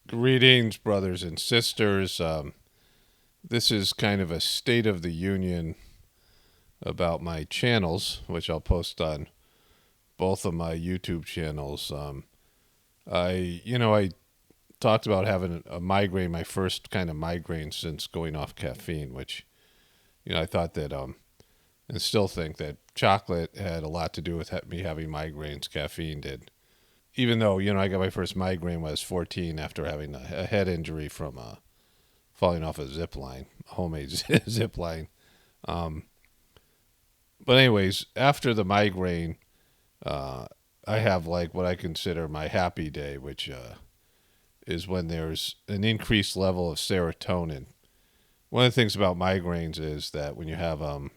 Greetings, brothers and sisters. This is kind of a state of the union about my channels, which I'll post on both of my YouTube channels. I talked about having a migraine, my first kind of migraine since going off caffeine, which, I thought that, and still think that chocolate had a lot to do with me having migraines. Caffeine did. Even though, I got my first migraine when I was 14 after having a head injury from falling off a zip line, a homemade zip line. Um, but anyways, after the migraine, uh, I have like what I consider my happy day, which is when there's an increased level of serotonin. One of the things about migraines is that when you have a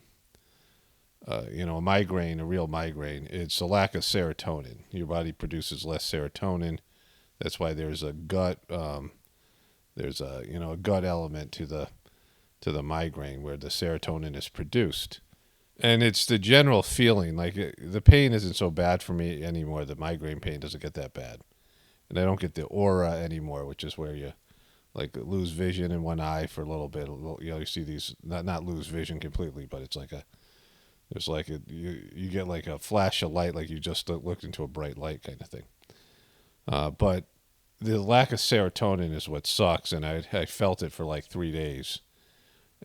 migraine, a real migraine, it's a lack of serotonin. Your body produces less serotonin. That's why there's a gut there's a gut element to the migraine where the serotonin is produced. And it's the general feeling like the pain isn't so bad for me anymore. The migraine pain doesn't get that bad, and I don't get the aura anymore, which is where you like lose vision in one eye for a little bit. You see these not lose vision completely, but it's like a there's like you get like a flash of light, like you just looked into a bright light kind of thing. But the lack of serotonin is what sucks, and I felt it for like 3 days.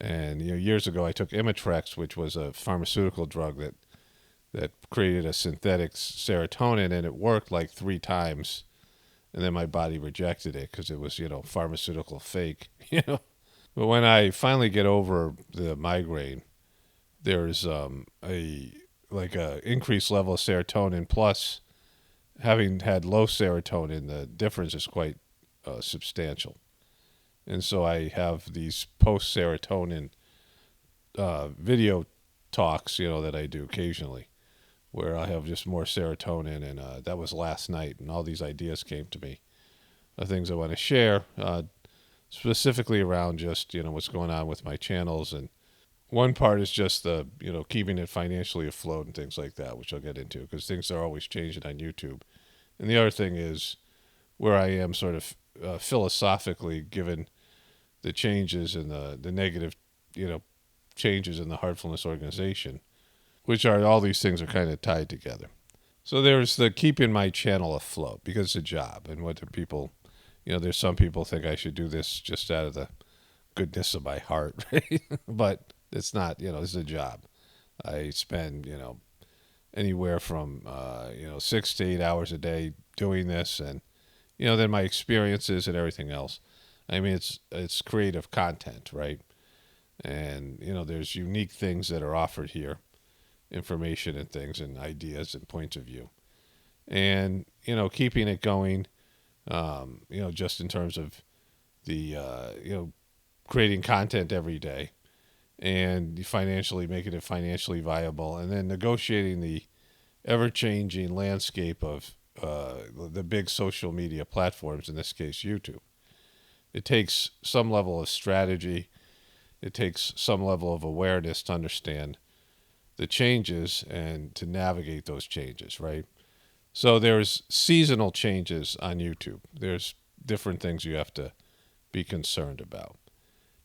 And years ago, I took Imitrex, which was a pharmaceutical drug that created a synthetic serotonin, and it worked like 3 times. And then my body rejected it because it was pharmaceutical fake. But when I finally get over the migraine, there's a like a increased level of serotonin. Plus, having had low serotonin, the difference is quite substantial. And so I have these post serotonin video talks, that I do occasionally, where I have just more serotonin, and that was last night, and all these ideas came to me, things I want to share, specifically around just what's going on with my channels, and one part is just the keeping it financially afloat and things like that, which I'll get into because things are always changing on YouTube, and the other thing is where I am sort of philosophically given the changes and the negative, you know, changes in the Heartfulness organization, which are all these things are kind of tied together. So there's the keeping my channel afloat because it's a job, and what do people, there's some people think I should do this just out of the goodness of my heart, right? But it's not, it's a job. I spend, anywhere from 6 to 8 hours a day doing this, and then my experiences and everything else. I mean, it's creative content, right? And there's unique things that are offered here, information and things, and ideas and points of view, and keeping it going. Just in terms of the creating content every day, and financially making it financially viable, and then negotiating the ever-changing landscape of the big social media platforms, in this case YouTube. It takes some level of strategy. It takes some level of awareness to understand the changes and to navigate those changes, right? So there's seasonal changes on YouTube. There's different things you have to be concerned about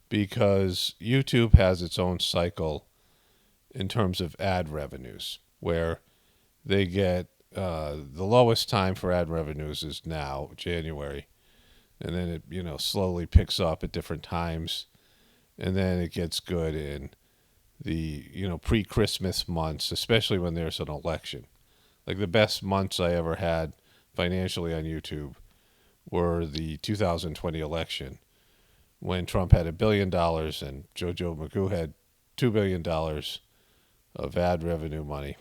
because YouTube has its own cycle in terms of ad revenues, where they get the lowest time for ad revenues is now January, and then it slowly picks up at different times, and then it gets good in the pre-Christmas months, especially when there's an election. Like the best months I ever had financially on YouTube were the 2020 election, when Trump had $1 billion and Jojo Magoo had $2 billion of ad revenue money,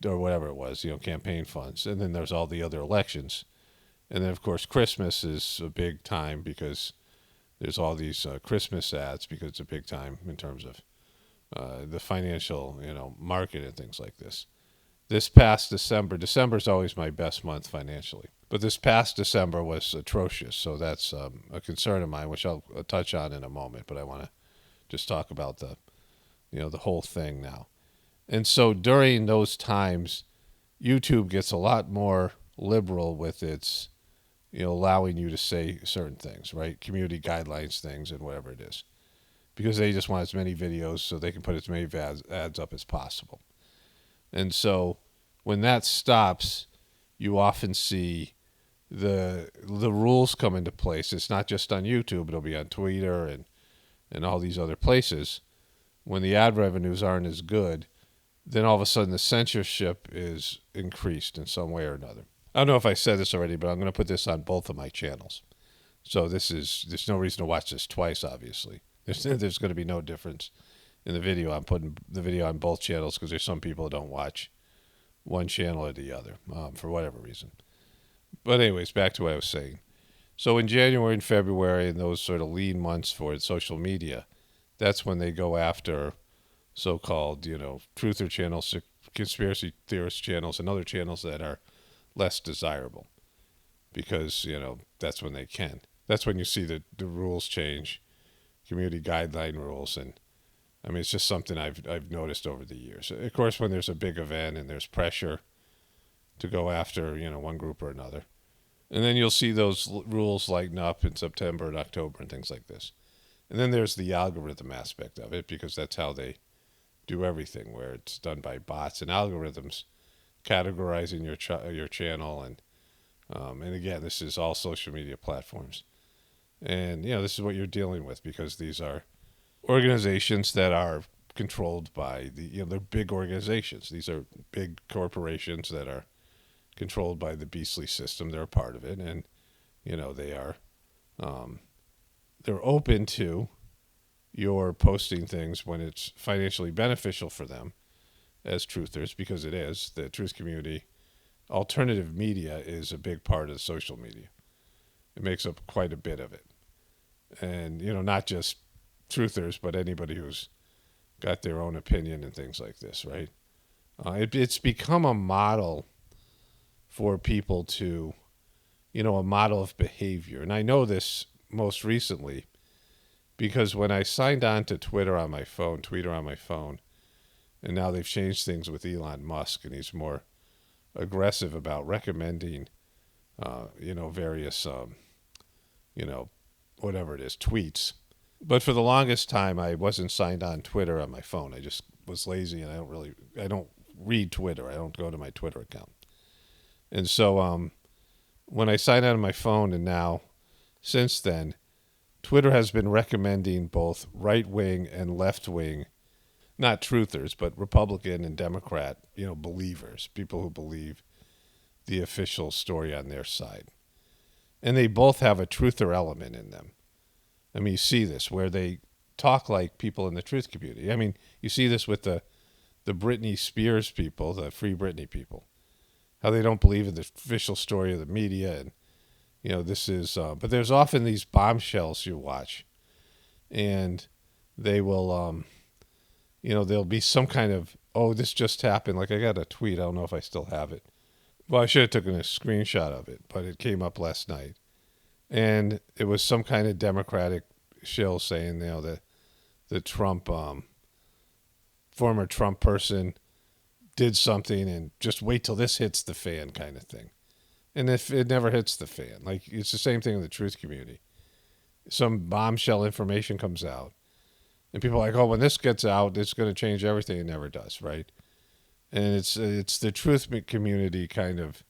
or whatever it was, campaign funds. And then there's all the other elections. And then, of course, Christmas is a big time because there's all these Christmas ads because it's a big time in terms of the financial, market and things like this. This past December is always my best month financially. But this past December was atrocious. So that's a concern of mine, which I'll touch on in a moment. But I want to just talk about the whole thing now. And so during those times, YouTube gets a lot more liberal with its allowing you to say certain things, right? Community guidelines things and whatever it is, because they just want as many videos so they can put as many ads up as possible. And so when that stops, you often see the rules come into place. It's not just on YouTube; it'll be on Twitter and all these other places. When the ad revenues aren't as good, then all of a sudden the censorship is increased in some way or another. I don't know if I said this already, but I'm going to put this on both of my channels. So there's no reason to watch this twice, obviously. There's going to be no difference in the video. I'm putting the video on both channels because there's some people who don't watch one channel or the other for whatever reason. But anyways, back to what I was saying. So in January and February and those sort of lean months for social media, that's when they go after so-called, truther channels, conspiracy theorist channels, and other channels that are less desirable because, that's when they can. That's when you see the rules change, community guideline rules. And I mean, it's just something I've noticed over the years. Of course, when there's a big event and there's pressure to go after, one group or another. And then you'll see those rules lighten up in September and October and things like this. And then there's the algorithm aspect of it because that's how they do everything, where it's done by bots and algorithms categorizing your channel. And again, this is all social media platforms. And, this is what you're dealing with because these are organizations that are controlled by they're big organizations. These are big corporations that are controlled by the beastly system. They're a part of it. And, they are, they're open to your posting things when it's financially beneficial for them as truthers, because it is. The truth community, alternative media is a big part of social media. It makes up quite a bit of it. And, not just truthers, but anybody who's got their own opinion and things like this, right? It's become a model for people to, a model of behavior. And I know this most recently because when I signed on to Twitter on my phone, and now they've changed things with Elon Musk, and he's more aggressive about recommending, various, whatever it is, tweets. But for the longest time, I wasn't signed on Twitter on my phone. I just was lazy, and I don't read Twitter. I don't go to my Twitter account. And so when I signed on my phone, and now, since then, Twitter has been recommending both right-wing and left-wing, not truthers, but Republican and Democrat, believers, people who believe the official story on their side. And they both have a truther element in them. I mean, you see this where they talk like people in the truth community. I mean, you see this with the Britney Spears people, the Free Britney people, how they don't believe in the official story of the media. And, this is, but there's often these bombshells you watch, and they will, there'll be some kind of, oh, this just happened. Like I got a tweet. I don't know if I still have it. Well, I should have taken a screenshot of it, but it came up last night. And it was some kind of Democratic shill saying, that the Trump, former Trump person did something and just wait till this hits the fan kind of thing. And if it never hits the fan, like it's the same thing in the truth community. Some bombshell information comes out and people are like, oh, when this gets out, it's going to change everything. It never does, right? And it's the truth community kind of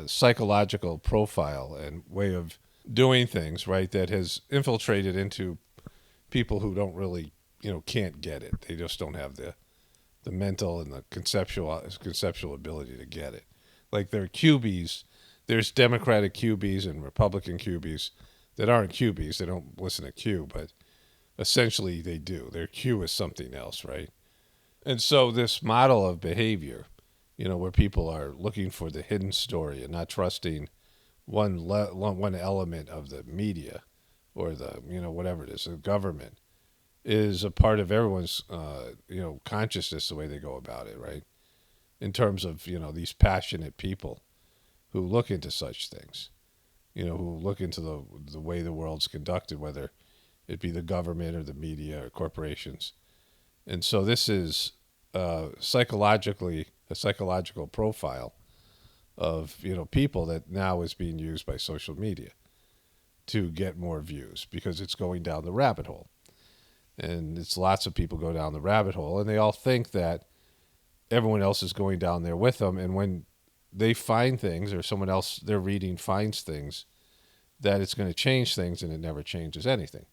psychological profile and way of doing things, right, that has infiltrated into people who don't really, can't get it. They just don't have the mental and the conceptual ability to get it. Like there are QBs, there's Democratic QBs and Republican QBs that aren't QBs. They don't listen to Q, but essentially they do. Their Q is something else, right? And so this model of behavior, where people are looking for the hidden story and not trusting one element of the media or the, whatever it is, the government, is a part of everyone's, consciousness, the way they go about it, right? In terms of, these passionate people who look into such things, who look into the way the world's conducted, whether it be the government or the media or corporations. And so this is a psychological profile of people that now is being used by social media to get more views because it's going down the rabbit hole. And it's lots of people go down the rabbit hole and they all think that everyone else is going down there with them. And when they find things or someone else they're reading finds things, that it's going to change things, and it never changes anything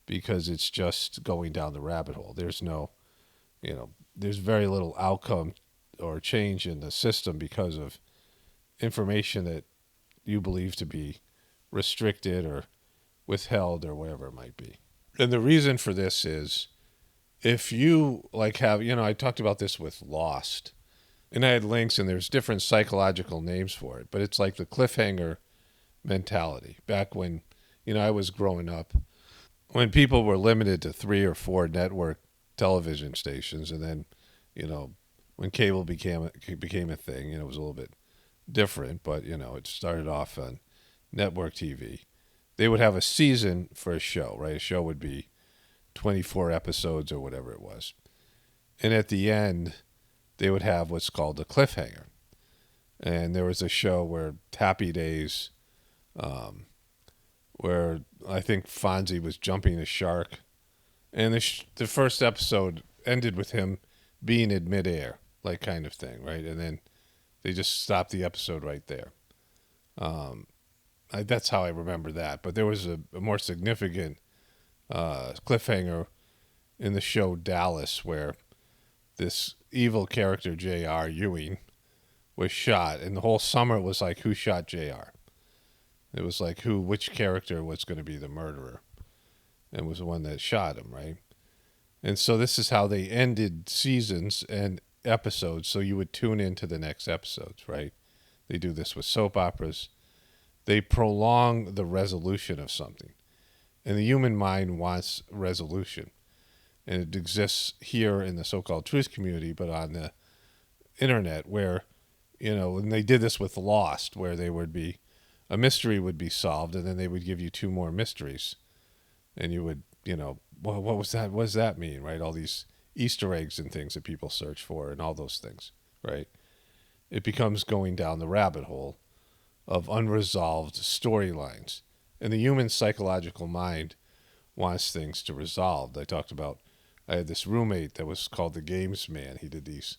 because it's just going down the rabbit hole. There's no, there's very little outcome or change in the system because of information that you believe to be restricted or withheld or whatever it might be. And the reason for this is if you have, I talked about this with Lost, and I had links and there's different psychological names for it, but it's like the cliffhanger mentality. Back when, I was growing up, when people were limited to 3 or 4 network television stations, and then, when cable became a thing, it was a little bit different, but, it started off on network TV. They would have a season for a show, right? A show would be 24 episodes or whatever it was. And at the end, they would have what's called a cliffhanger. And there was a show where Happy Days, where I think Fonzie was jumping a shark. And the first episode ended with him being in midair, like kind of thing, right? And then they just stopped the episode right there. That's how I remember that. But there was a more significant cliffhanger in the show Dallas, where this evil character, J.R. Ewing, was shot. And the whole summer it was like, who shot J.R.? It was like which character was going to be the murderer, and was the one that shot him, right? And so this is how they ended seasons and episodes, so you would tune into the next episodes, right? They do this with soap operas. They prolong the resolution of something. And the human mind wants resolution. And it exists here in the so-called truth community, but on the internet where, and they did this with Lost, where they would be, a mystery would be solved, and then they would give you 2 more mysteries. And you would, well, what was that? What does that mean, right? All these Easter eggs and things that people search for and all those things, right? It becomes going down the rabbit hole of unresolved storylines. And the human psychological mind wants things to resolve. I had this roommate that was called the Games Man. He did these,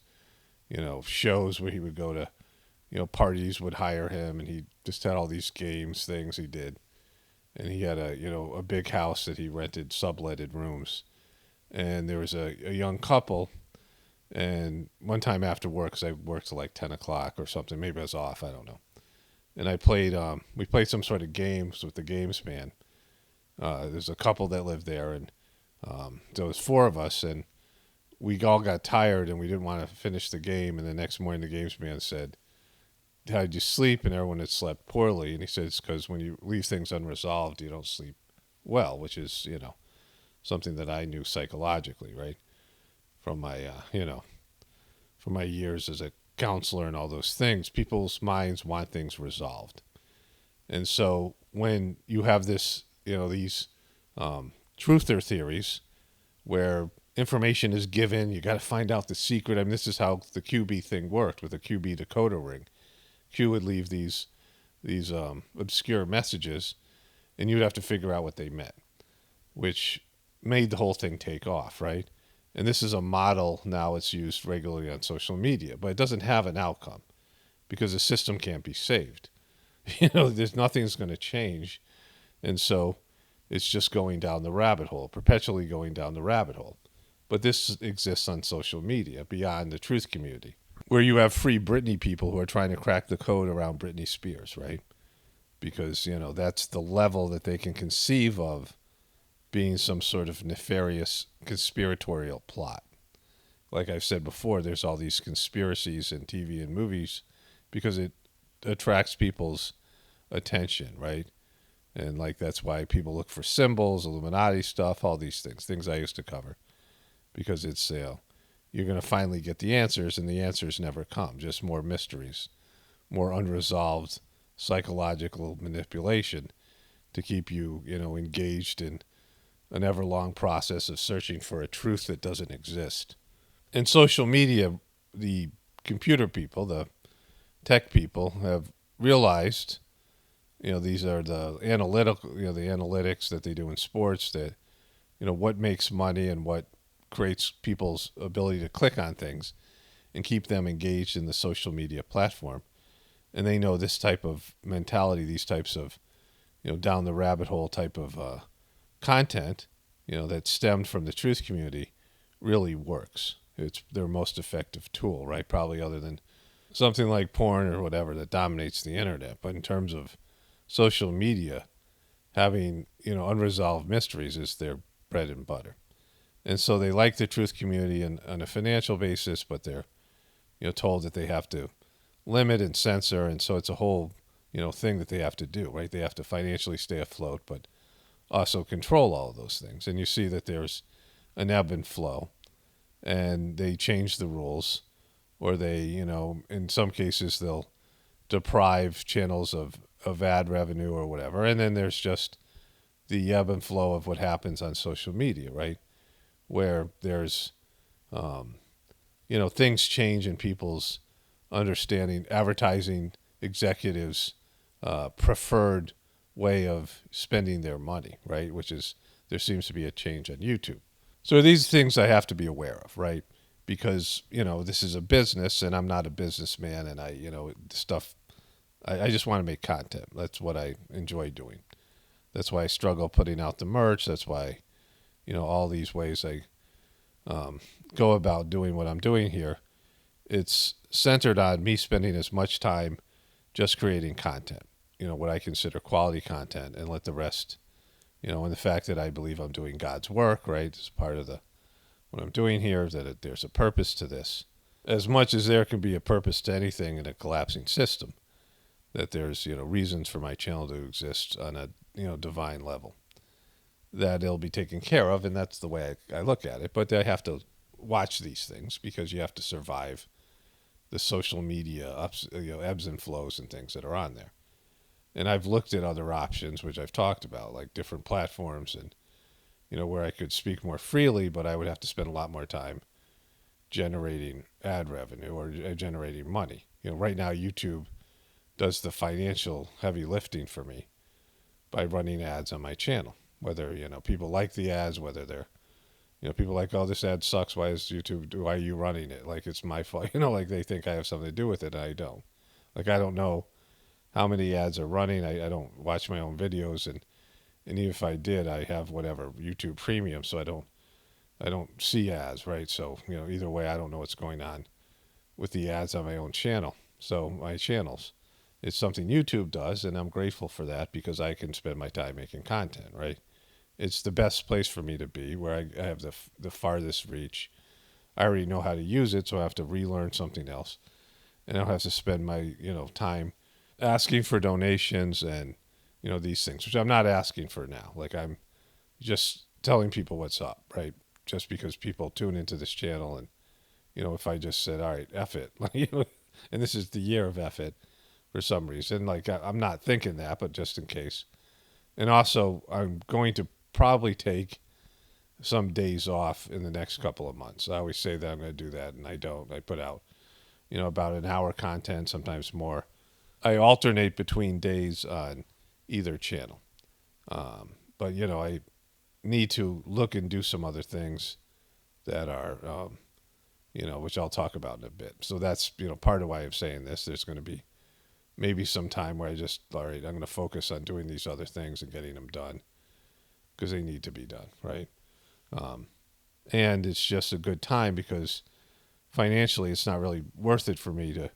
shows where he would go to, parties would hire him, and he just had all these games things he did. And he had a big house that he rented subletted rooms. And there was a young couple, and one time after work, because I worked till like 10 o'clock or something, maybe I was off, I don't know. And we played some sort of games with the Games Man. There's a couple that lived there, and there was 4 of us, and we all got tired, and we didn't want to finish the game. And the next morning, the Games Man said, "How did you sleep?" And everyone had slept poorly. And he said, "It's because when you leave things unresolved, you don't sleep well," which is, something that I knew psychologically, right? From my, from my years as a counselor and all those things. People's minds want things resolved. And so when you have this, these truther theories where information is given, you got to find out the secret. I mean, this is how the QB thing worked with the QB decoder ring. Q would leave these obscure messages, and you'd have to figure out what they meant, which made the whole thing take off, right? And this is a model now. It's used regularly on social media, but it doesn't have an outcome because the system can't be saved. There's nothing's going to change. And so it's just going down the rabbit hole, perpetually going down the rabbit hole. But this exists on social media beyond the truth community, where you have free Britney people who are trying to crack the code around Britney Spears, right? Because, that's the level that they can conceive of being some sort of nefarious conspiratorial plot. Like I've said before, there's all these conspiracies in TV and movies because it attracts people's attention, right? And that's why people look for symbols, Illuminati stuff, all these things I used to cover, because it's, you're going to finally get the answers, and the answers never come, just more mysteries, more unresolved psychological manipulation to keep you, engaged in an ever-long process of searching for a truth that doesn't exist. In social media, the computer people, the tech people have realized, these are the analytical, the analytics that they do in sports, that, what makes money and what creates people's ability to click on things and keep them engaged in the social media platform. And they know this type of mentality, these types of, down the rabbit hole type of content, that stemmed from the truth community really works. It's their most effective tool, right? Probably other than something like porn or whatever that dominates the internet. But in terms of social media, having, unresolved mysteries is their bread and butter. And so they like the truth community on a financial basis, but they're, told that they have to limit and censor. And so it's a whole, thing that they have to do, right? They have to financially stay afloat, but also control all of those things. And you see that there's an ebb and flow, and they change the rules, or they, in some cases they'll deprive channels of ad revenue or whatever. And then there's just the ebb and flow of what happens on social media, right? Where there's, things change in people's understanding, advertising executives' preferred way of spending their money, right? Which is, there seems to be a change on YouTube. So these things I have to be aware of, right? Because, this is a business and I'm not a businessman, and I just want to make content. That's what I enjoy doing. That's why I struggle putting out the merch. That's why, all these ways I go about doing what I'm doing here. It's centered on me spending as much time just creating content, what I consider quality content, and let the rest, and the fact that I believe I'm doing God's work, right, is part of what I'm doing here, that there's a purpose to this. As much as there can be a purpose to anything in a collapsing system, that there's, reasons for my channel to exist on a, divine level, that it'll be taken care of. And that's the way I look at it. But I have to watch these things because you have to survive the social media ebbs and flows and things that are on there. And I've looked at other options, which I've talked about, like different platforms, and, where I could speak more freely, but I would have to spend a lot more time generating ad revenue or generating money. Right now YouTube does the financial heavy lifting for me by running ads on my channel. Whether, people like the ads, whether they're, people like, oh, this ad sucks. Why is YouTube, why are you running it? Like, it's my fault. Like they think I have something to do with it, and I don't. Like, I don't know how many ads are running. I don't watch my own videos, and even if I did, I have whatever YouTube Premium, so I don't see ads, right? So, either way, I don't know what's going on with the ads on my own channel. So my channels, it's something YouTube does, and I'm grateful for that because I can spend my time making content, right? It's the best place for me to be, where I have the farthest reach. I already know how to use it, so I have to relearn something else. And I don't have to spend my, time asking for donations and, these things, which I'm not asking for now. Like, I'm just telling people what's up, right? Just because people tune into this channel, and, if I just said, all right, F it, and this is the year of F it for some reason, like, I'm not thinking that, but just in case. And also, I'm going to probably take some days off in the next couple of months. I always say that I'm going to do that, and I don't. I put out, about an hour content, sometimes more. I alternate between days on either channel. But, I need to look and do some other things that are, which I'll talk about in a bit. So that's, part of why I'm saying this. There's going to be maybe some time where all right, I'm going to focus on doing these other things and getting them done because they need to be done, right? And it's just a good time because financially it's not really worth it for me to,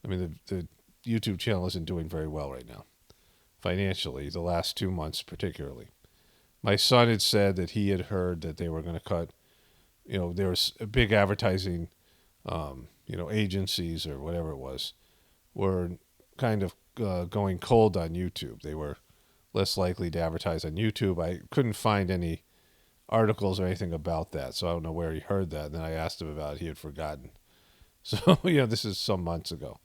the YouTube channel isn't doing very well right now. Financially, the last 2 months particularly. My son had said that he had heard that they were going to cut, there was a big advertising, agencies or whatever it was, were kind of going cold on YouTube. They were less likely to advertise on YouTube. I couldn't find any articles or anything about that, so I don't know where he heard that. And then I asked him about it. He had forgotten. So, this is some months ago.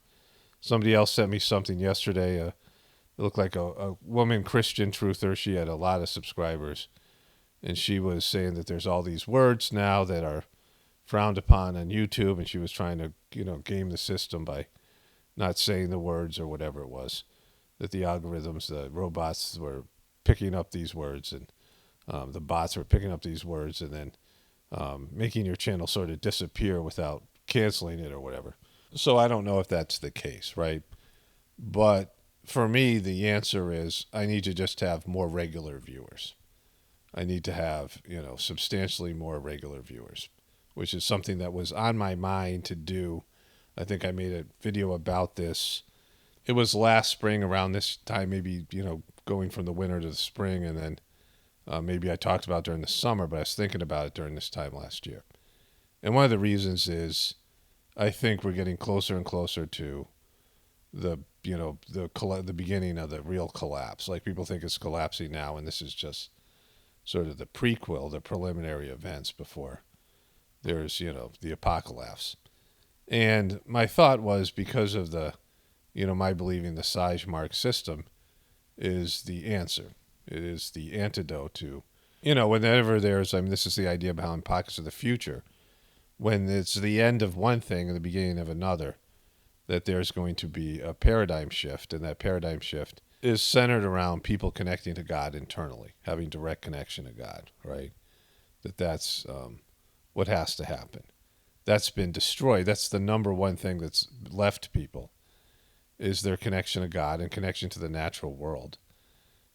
Somebody else sent me something yesterday. It looked like a woman Christian truther. She had a lot of subscribers. And she was saying that there's all these words now that are frowned upon on YouTube. And she was trying to, game the system by not saying the words or whatever it was, that the algorithms, the robots were picking up these words, and the bots were picking up these words, and then making your channel sort of disappear without canceling it or whatever. So I don't know if that's the case, right? But for me, the answer is I need to just have more regular viewers. I need to have, substantially more regular viewers, which is something that was on my mind to do. I think I made a video about this. It was last spring around this time, maybe, going from the winter to the spring, and then maybe I talked about during the summer, but I was thinking about it during this time last year. And one of the reasons is I think we're getting closer and closer to the beginning of the real collapse. Like, people think it's collapsing now, and this is just sort of the prequel, the preliminary events before there's, the apocalypse. And my thought was, because of the, my believing the Sagemar system is the answer. It is the antidote to, whenever there's, this is the idea behind Pockets of the Future, when it's the end of one thing and the beginning of another, that there's going to be a paradigm shift, and that paradigm shift is centered around people connecting to God internally, having direct connection to God, right? That's what has to happen. That's been destroyed. That's the number one thing that's left people, is their connection to God and connection to the natural world,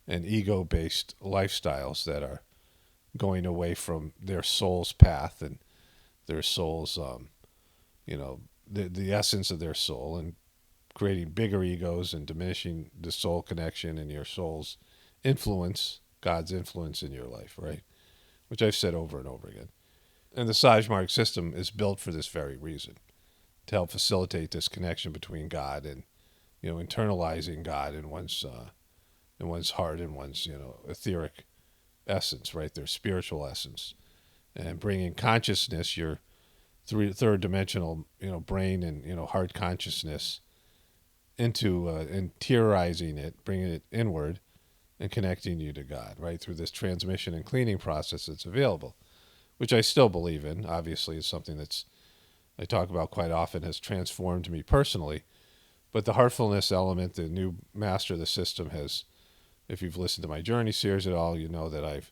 and ego-based lifestyles that are going away from their soul's path and their soul's, the essence of their soul, and creating bigger egos and diminishing the soul connection and your soul's influence, God's influence in your life, right? Which I've said over and over again. And the Sagemar system is built for this very reason, to help facilitate this connection between God and, internalizing God in one's heart and one's, etheric essence, right? Their spiritual essence, and bringing consciousness, your third dimensional, brain and, heart consciousness, into interiorizing it, bringing it inward, and connecting you to God, right, through this transmission and cleaning process that's available, which I still believe in. Obviously, is something that's I talk about quite often, has transformed me personally. But the heartfulness element, the new master of the system, has, if you've listened to my journey series at all, you know that I've,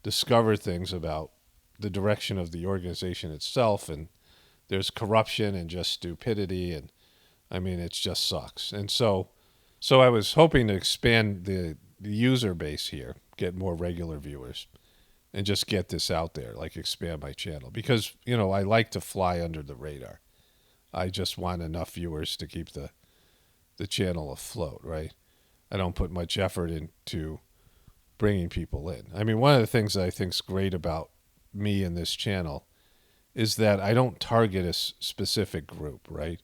discovered things about the direction of the organization itself, and there's corruption and just stupidity, and it just sucks. And so I was hoping to expand the user base here, get more regular viewers, and just get this out there, like expand my channel. Because, I like to fly under the radar. I just want enough viewers to keep the channel afloat, right? I don't put much effort into bringing people in. One of the things that I think is great about me and this channel is that I don't target a specific group, right?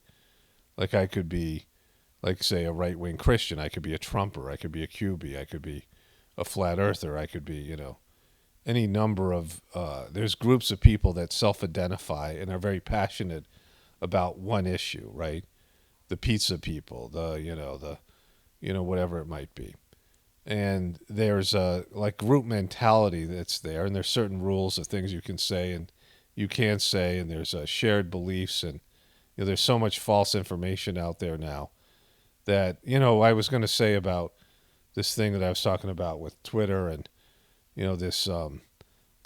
Like, I could be, like, say, a right-wing Christian. I could be a Trumper. I could be a QB. I could be a flat earther. I could be, any number of, there's groups of people that self-identify and are very passionate about one issue, right? The pizza people, whatever it might be. And there's a, group mentality that's there, and there's certain rules of things you can say and you can't say, and there's shared beliefs, and there's so much false information out there now that, I was going to say about this thing that I was talking about with Twitter and, this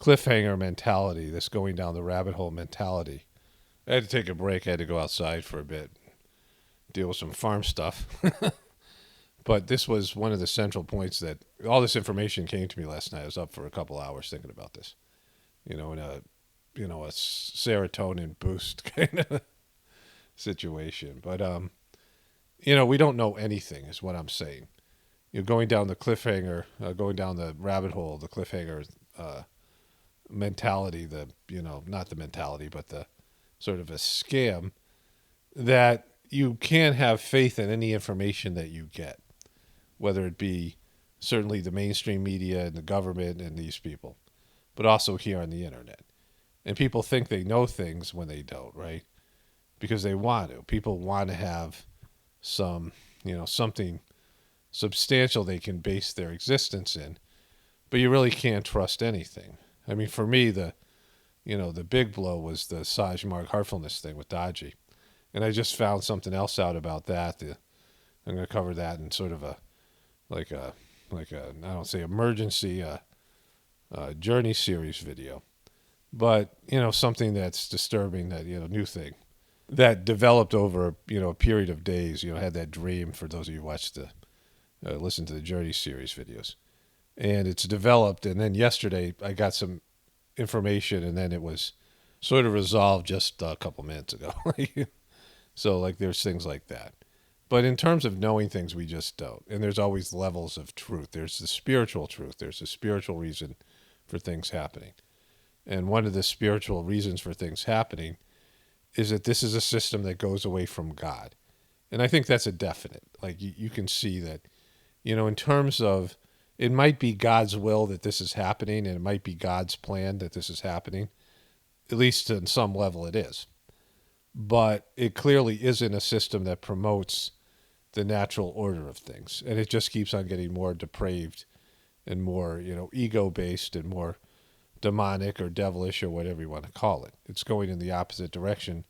cliffhanger mentality, this going down the rabbit hole mentality. I had to take a break. I had to go outside for a bit, deal with some farm stuff. But this was one of the central points that all this information came to me last night. I was up for a couple hours thinking about this, in a serotonin boost kind of situation. But, we don't know anything is what I'm saying. Going down the cliffhanger, going down the rabbit hole, the cliffhanger mentality, not the mentality, but the sort of a scam, that you can't have faith in any information that you get, whether it be certainly the mainstream media and the government and these people, but also here on the internet. And people think they know things when they don't, right? Because they want to. People want to have some, something substantial they can base their existence in, but you really can't trust anything. For me, the big blow was the Sagemar heartfulness thing with Daji. And I just found something else out about that. I'm going to cover that in sort of a like a I don't say emergency journey series video, but something that's disturbing, that new thing that developed over a period of days. Had that dream, for those of you who watched the listen to the journey series videos, and it's developed. And then yesterday I got some information, and then it was sort of resolved just a couple minutes ago. So like there's things like that. But in terms of knowing things, we just don't. And there's always levels of truth. There's the spiritual truth. There's the spiritual reason for things happening. And one of the spiritual reasons for things happening is that this is a system that goes away from God. And I think that's a definite. Like you can see that, in terms of, it might be God's will that this is happening, and it might be God's plan that this is happening. At least on some level it is. But it clearly isn't a system that promotes the natural order of things. And it just keeps on getting more depraved and more, ego-based and more demonic or devilish or whatever you want to call it. It's going in the opposite direction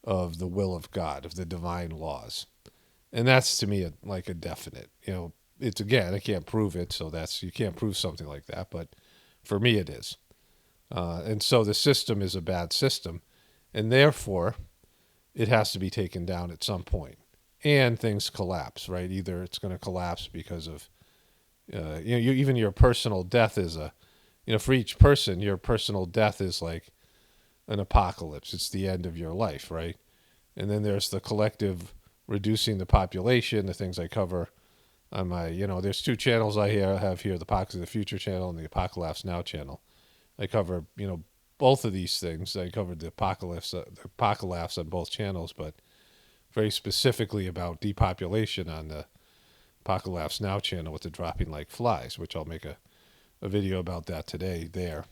of the will of God, of the divine laws. And that's, to me, like a definite. It's, again, I can't prove it, so you can't prove something like that, but for me it is. And so the system is a bad system, and therefore it has to be taken down at some point. And things collapse, right? Either it's going to collapse because of, even your personal death is for each person, your personal death is like an apocalypse. It's the end of your life, right? And then there's the collective reducing the population, the things I cover on my, there's two channels I have here, the Pockets of the Future channel and the Apocalypse Now channel. I cover, both of these things. I covered the apocalypse on both channels, but very specifically about depopulation on the Apocalypse Now channel with the Dropping Like Flies, which I'll make a video about that today there.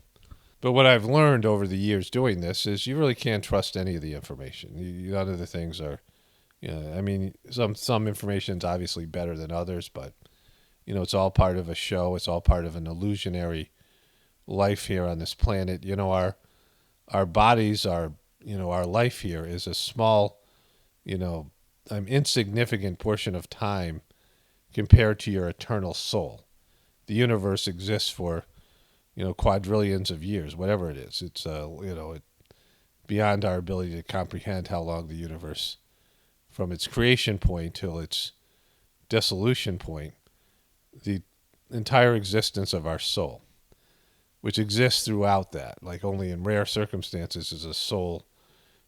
But what I've learned over the years doing this is you really can't trust any of the information. None of the things are, some information is obviously better than others, but, it's all part of a show. It's all part of an illusionary life here on this planet. Our bodies are, our life here is a small, insignificant portion of time compared to your eternal soul. The universe exists for, quadrillions of years, whatever it is. It's, beyond our ability to comprehend how long the universe, from its creation point till its dissolution point, the entire existence of our soul, which exists throughout that. Like only in rare circumstances is a soul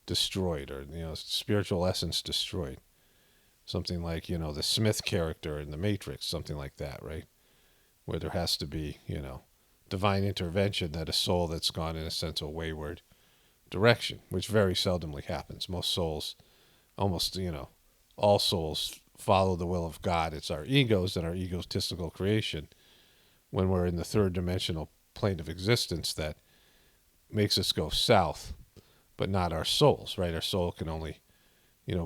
destroyed, or spiritual essence destroyed. Something like the Smith character in The Matrix, something like that, right? Where there has to be divine intervention, that a soul that's gone in a sense a wayward direction, which very seldomly happens. Most souls, almost all souls follow the will of God. It's our egos and our egotistical creation, when we're in the third dimensional plane of existence, that makes us go south, but not our souls, right? Our soul can only,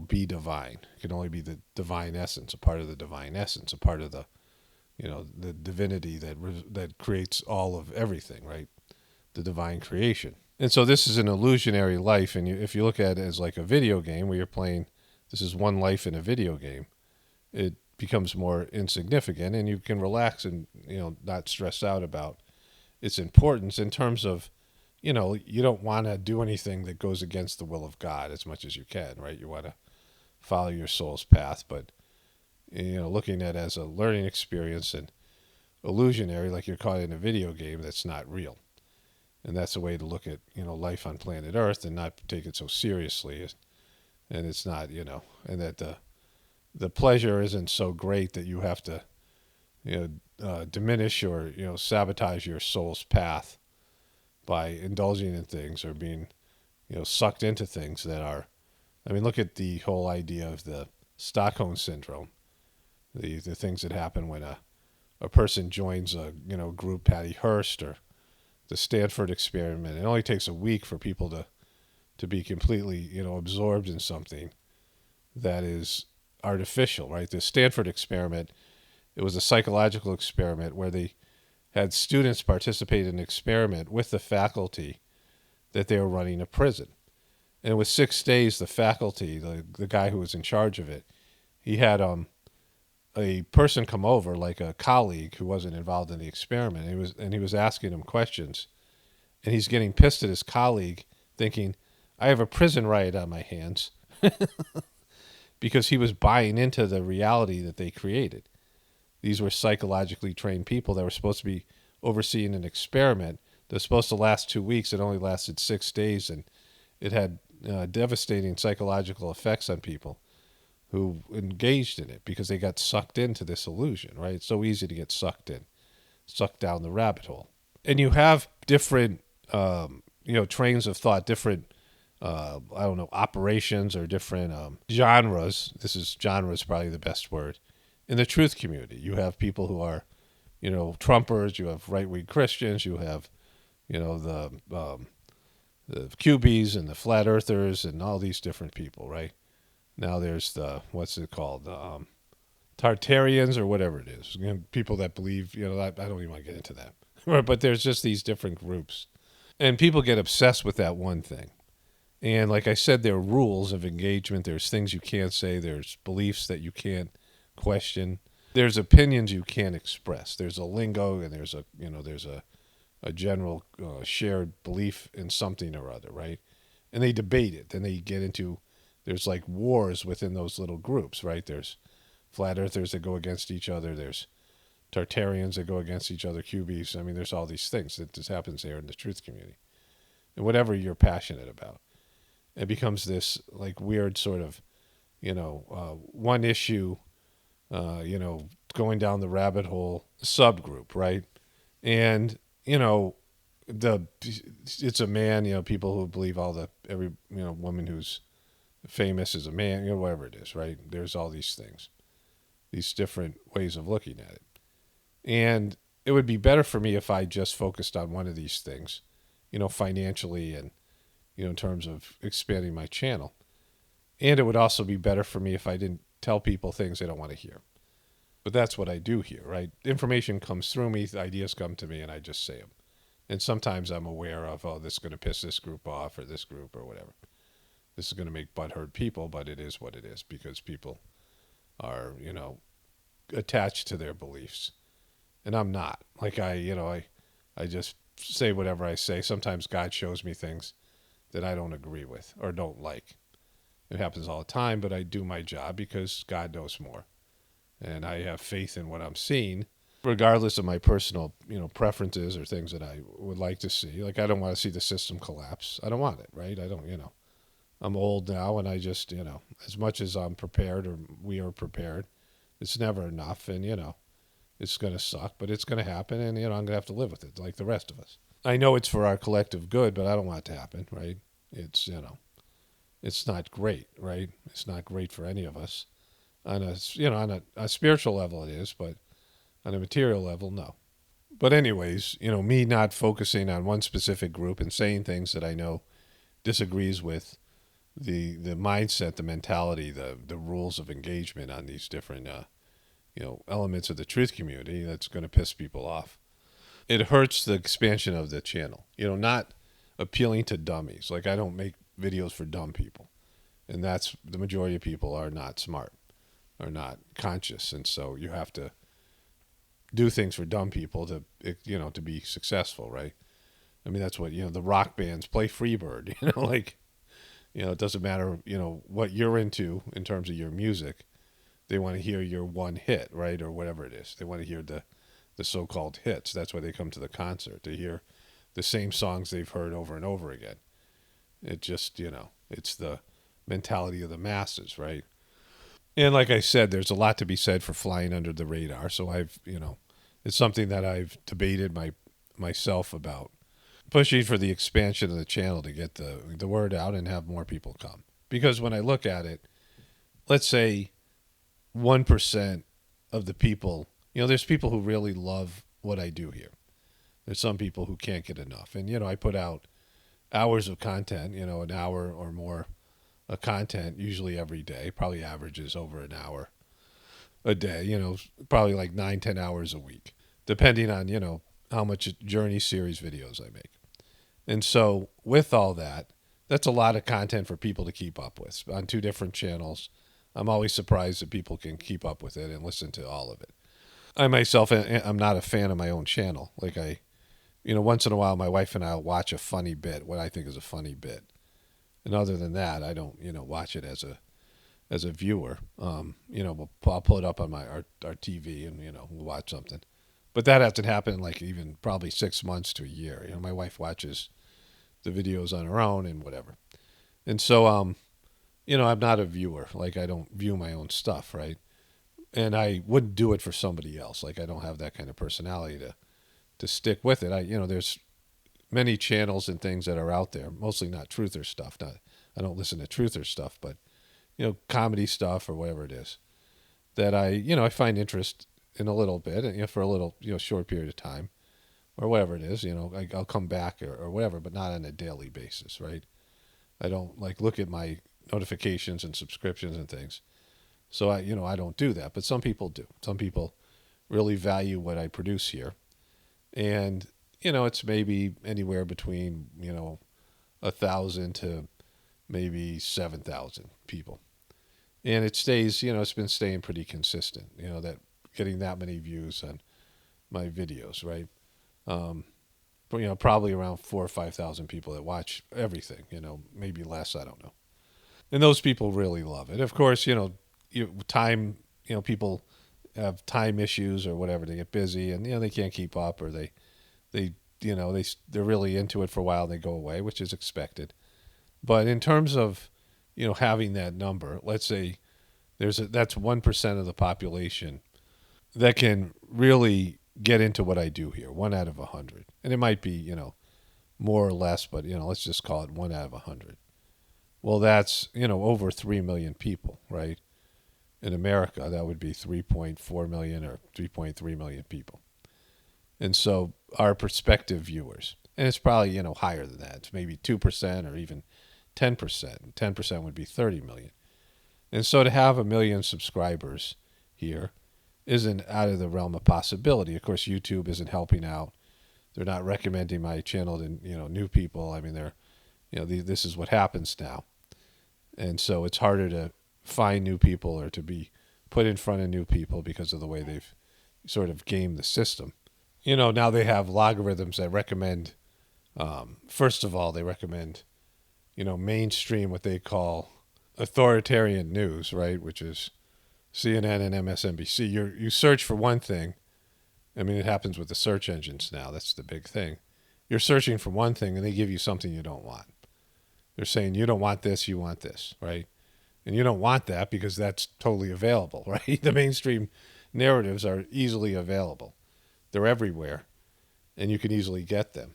be divine. It can only be the divine essence, a part of the divine essence, a part of the, the divinity that creates all of everything, right? The divine creation. And so this is an illusionary life, and if you look at it as like a video game where you're playing, this is one life in a video game, it becomes more insignificant, and you can relax and, not stress out about its importance in terms of, you don't want to do anything that goes against the will of God as much as you can, right? You want to follow your soul's path, but, looking at it as a learning experience and illusionary, like you're caught in a video game that's not real. And that's a way to look at, life on planet Earth and not take it so seriously. And it's not, and that the pleasure isn't so great that you have to, diminish or, sabotage your soul's path by indulging in things or being, sucked into things that are, look at the whole idea of the Stockholm Syndrome, the things that happen when a person joins a, group, Patty Hearst or the Stanford experiment. It only takes a week for people to be completely, absorbed in something that is artificial, right? The Stanford experiment, it was a psychological experiment where they had students participate in an experiment with the faculty that they were running a prison. And with 6 days, the faculty, the guy who was in charge of it, he had a person come over, like a colleague who wasn't involved in the experiment. And he was asking him questions, and he's getting pissed at his colleague, thinking, "I have a prison riot on my hands," because he was buying into the reality that they created. These were psychologically trained people that were supposed to be overseeing an experiment that was supposed to last 2 weeks. It only lasted 6 days, and it had devastating psychological effects on people who engaged in it because they got sucked into this illusion, right? It's so easy to get sucked in, sucked down the rabbit hole. And you have different, trains of thought, different, I don't know, operations or different genres. Genre is probably the best word. In the truth community, you have people who are, Trumpers, you have right-wing Christians, you have, the QBs and the flat earthers and all these different people, right? Now there's the, what's it called? Tartarians or whatever it is. People that believe, I don't even want to get into that. But there's just these different groups. And people get obsessed with that one thing. And like I said, there are rules of engagement. There's things you can't say. There's beliefs that you can't question. There's opinions you can't express. There's a lingo, and there's a general shared belief in something or other, right? And they debate it. Then they get into, there's like wars within those little groups, right? There's flat earthers that go against each other. There's Tartarians that go against each other, QBs. I mean, there's all these things that just happens there in the truth community. And whatever you're passionate about, it becomes this like weird sort of, one issue, going down the rabbit hole subgroup, right? And it's a man, people who believe every woman who's famous is a man, whatever it is, right? There's all these things, these different ways of looking at it. And it would be better for me if I just focused on one of these things, financially and, in terms of expanding my channel. And it would also be better for me if I didn't tell people things they don't want to hear. But that's what I do here, right? Information comes through me, ideas come to me, and I just say them. And sometimes I'm aware of, this is going to piss this group off or this group or whatever. This is going to make butthurt people, but it is what it is because people are, attached to their beliefs. And I'm not. Like I just say whatever I say. Sometimes God shows me things that I don't agree with or don't like. It happens all the time, but I do my job because God knows more. And I have faith in what I'm seeing, regardless of my personal, preferences or things that I would like to see. Like, I don't want to see the system collapse. I don't want it, right? I don't, I'm old now, and I just, as much as I'm prepared or we are prepared, it's never enough. And, it's going to suck, but it's going to happen. And, I'm going to have to live with it like the rest of us. I know it's for our collective good, but I don't want it to happen, right? It's, it's not great, right? It's not great for any of us. On a spiritual level it is, but on a material level, no. But anyways, me not focusing on one specific group and saying things that I know disagrees with the mindset, the mentality, the rules of engagement on these different, elements of the truth community, that's going to piss people off. It hurts the expansion of the channel, not appealing to dummies. Like, I don't make videos for dumb people. And that's, the majority of people are not smart, are not conscious. And so you have to do things for dumb people to be successful, right? I mean, that's what, the rock bands play Freebird, it doesn't matter, what you're into in terms of your music. They want to hear your one hit, right? Or whatever it is. They want to hear the so-called hits. That's why they come to the concert, to hear the same songs they've heard over and over again. It just, it's the mentality of the masses, right? And like I said, there's a lot to be said for flying under the radar. So I've, it's something that I've debated myself about, pushing for the expansion of the channel to get the word out and have more people come. Because when I look at it, let's say 1% of the people, there's people who really love what I do here. There's some people who can't get enough. And, I put out hours of content, an hour or more of content usually every day, probably averages over an hour a day, probably like 9-10 hours a week, depending on, how much Journey series videos I make. And so with all that, that's a lot of content for people to keep up with on two different channels. I'm always surprised that people can keep up with it and listen to all of it. I myself, I'm not a fan of my own channel. Like once in a while, my wife and I'll watch a funny bit, what I think is a funny bit, and other than that, I don't, watch it as a viewer. I'll pull it up on our TV and we'll watch something. But that hasn't happened in like even probably 6 months to a year. My wife watches the videos on her own and whatever. And so, I'm not a viewer. Like I don't view my own stuff, right? And I wouldn't do it for somebody else. Like I don't have that kind of personality to stick with it. There's many channels and things that are out there, mostly not truther stuff. I don't listen to truther stuff, but comedy stuff or whatever it is that I find interest in a little bit, and for a little, short period of time or whatever it is, I'll come back or whatever, but not on a daily basis, right? I don't like look at my notifications and subscriptions and things. So I don't do that, but some people do. Some people really value what I produce here. And, it's maybe anywhere between, 1,000 to maybe 7,000 people. And it stays, it's been staying pretty consistent, that getting that many views on my videos, right? But, probably around 4 or 5,000 people that watch everything, maybe less, I don't know. And those people really love it. Of course, time, people have time issues or whatever. They get busy and, they can't keep up, or they, they're really into it for a while and they go away, which is expected. But in terms of, having that number, let's say that's 1% of the population that can really get into what I do here, 1 out of 100. And it might be, more or less, but, let's just call it 1 out of 100. Well, that's, over 3 million people, right? In America, that would be 3.4 million or 3.3 million people. And so our prospective viewers, and it's probably, higher than that. It's maybe 2% or even 10%. 10% would be 30 million. And so to have 1 million subscribers here isn't out of the realm of possibility. Of course, YouTube isn't helping out. They're not recommending my channel to, new people. I mean, this is what happens now. And so it's harder to find new people or to be put in front of new people because of the way they've sort of gamed the system. Now they have logarithms that recommend, first of all, they recommend, mainstream, what they call authoritarian news, right? Which is CNN and MSNBC. You search for one thing. I mean, it happens with the search engines now. That's the big thing. You're searching for one thing and they give you something you don't want. They're saying you don't want this, you want this, right? And you don't want that because that's totally available, right? The mainstream narratives are easily available. They're everywhere, and you can easily get them.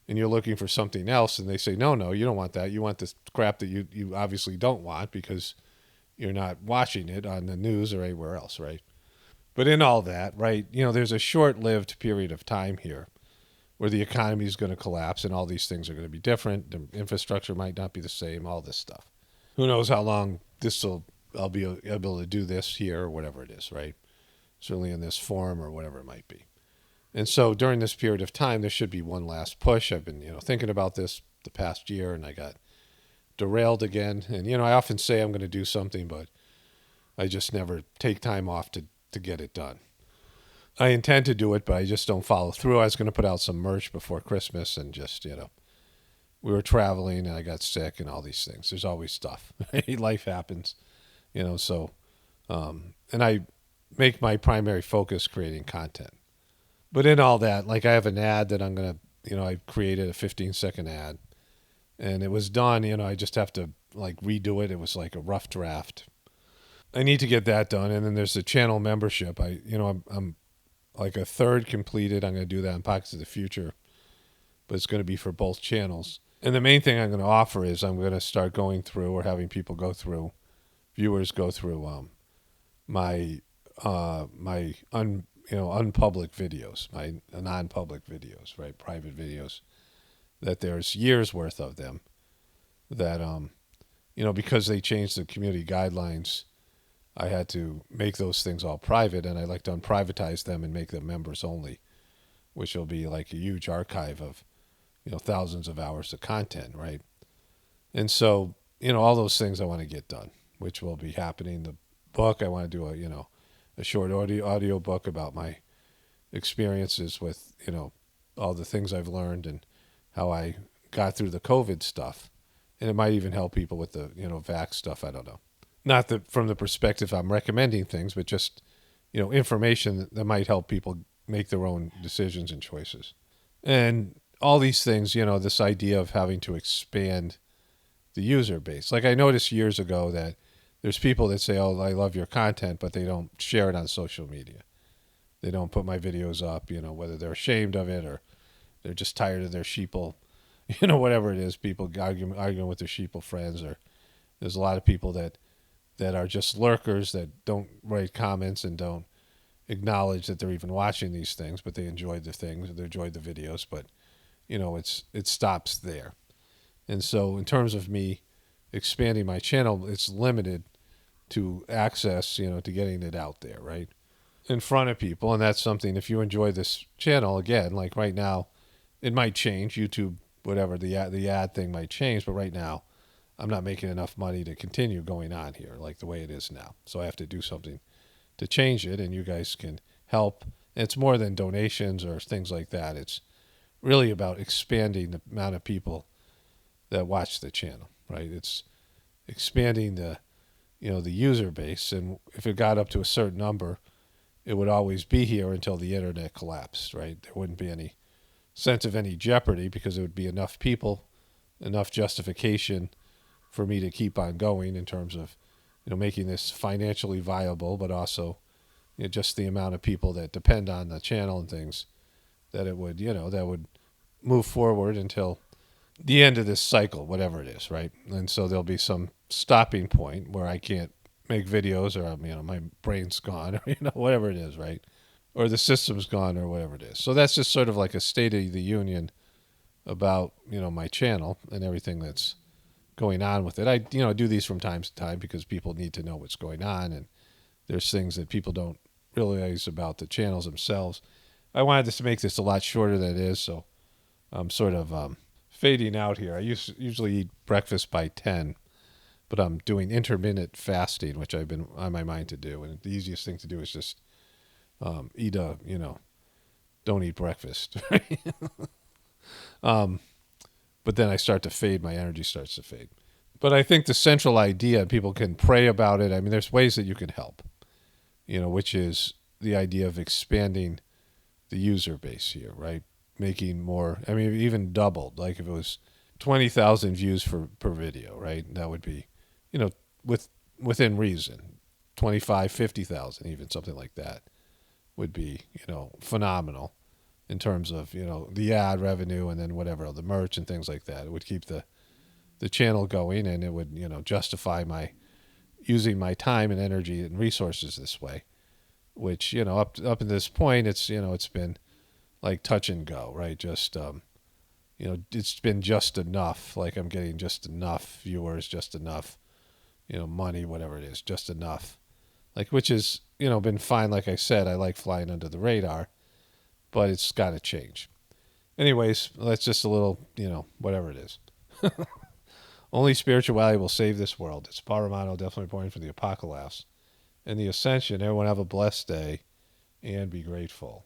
And you're looking for something else, and they say, no, you don't want that. You want this crap that you obviously don't want because you're not watching it on the news or anywhere else, right? But in all that, right, there's a short-lived period of time here where the economy is going to collapse and all these things are going to be different. The infrastructure might not be the same, all this stuff. Who knows how long I'll be able to do this here or whatever it is, right? Certainly in this form or whatever it might be. And so during this period of time, there should be one last push. I've been, thinking about this the past year, and I got derailed again. And, I often say I'm going to do something, but I just never take time off to get it done. I intend to do it, but I just don't follow through. I was going to put out some merch before Christmas and just, we were traveling and I got sick and all these things. There's always stuff. Life happens, so, and I make my primary focus creating content. But in all that, like I have an ad that I'm going to, I created a 15-second ad and it was done. I just have to like redo it. It was like a rough draft. I need to get that done. And then there's the channel membership. I'm like a third completed. I'm going to do that in Pockets of the Future, but it's going to be for both channels. And the main thing I'm going to offer is I'm going to start going through or having people go through, viewers go through my unpublic videos, my non-public videos, right? Private videos, that there's years worth of them that, because they changed the community guidelines, I had to make those things all private, and I like to unprivatize them and make them members only, which will be like a huge archive of, thousands of hours of content, right? And so, all those things I want to get done, which will be happening. The book, I want to do a short audio book about my experiences with, all the things I've learned and how I got through the COVID stuff. And it might even help people with the, vax stuff. I don't know. Not that from the perspective I'm recommending things, but just, information that might help people make their own decisions and choices. And all these things, this idea of having to expand the user base. Like I noticed years ago that there's people that say, "Oh, I love your content," but they don't share it on social media. They don't put my videos up, whether they're ashamed of it or they're just tired of their sheeple, whatever it is. People arguing with their sheeple friends, or there's a lot of people that are just lurkers that don't write comments and don't acknowledge that they're even watching these things, but they enjoyed the things, they enjoyed the videos, but it stops there. And so, in terms of me expanding my channel, it's limited to access, to getting it out there, right, in front of people. And that's something. If you enjoy this channel, again, like right now, it might change. YouTube, whatever the ad thing might change, but right now, I'm not making enough money to continue going on here like the way it is now. So I have to do something to change it, and you guys can help. And it's more than donations or things like that. It's really about expanding the amount of people that watch the channel, right? It's expanding the user base, and if it got up to a certain number, it would always be here until the internet collapsed, right? There wouldn't be any sense of any jeopardy because it would be enough people, enough justification for me to keep on going in terms of making this financially viable, but also just the amount of people that depend on the channel and things that it would that would move forward until the end of this cycle, whatever it is, right? And so there'll be some stopping point where I can't make videos, or my brain's gone, or whatever it is, right? Or the system's gone, or whatever it is. So that's just sort of like a state of the union about my channel and everything that's going on with it. I do these from time to time because people need to know what's going on, and there's things that people don't realize about the channels themselves. I wanted to make this a lot shorter than it is, so I'm sort of fading out here. I usually eat breakfast by 10, but I'm doing intermittent fasting, which I've been on my mind to do. And the easiest thing to do is just eat don't eat breakfast. But then I start to fade. My energy starts to fade. But I think the central idea, people can pray about it. I mean, there's ways that you can help, which is the idea of expanding the user base here, right? Making more, I mean, even doubled. Like if it was 20,000 views per video, right? That would be, within reason. 25, 50,000, even something like that would be, phenomenal in terms of, the ad revenue and then whatever, the merch and things like that. It would keep the channel going, and it would, justify my using my time and energy and resources this way, which, up to this point, it's, it's been like touch and go, right? Just, it's been just enough. Like I'm getting just enough viewers, just enough, money, whatever it is, just enough. Like, which is, been fine. Like I said, I like flying under the radar, but it's got to change. Anyways, that's just a little, whatever it is. Only spirituality will save this world. It's Paul Romano, definitely reporting for the Apocalypse and the Ascension. Everyone have a blessed day and be grateful.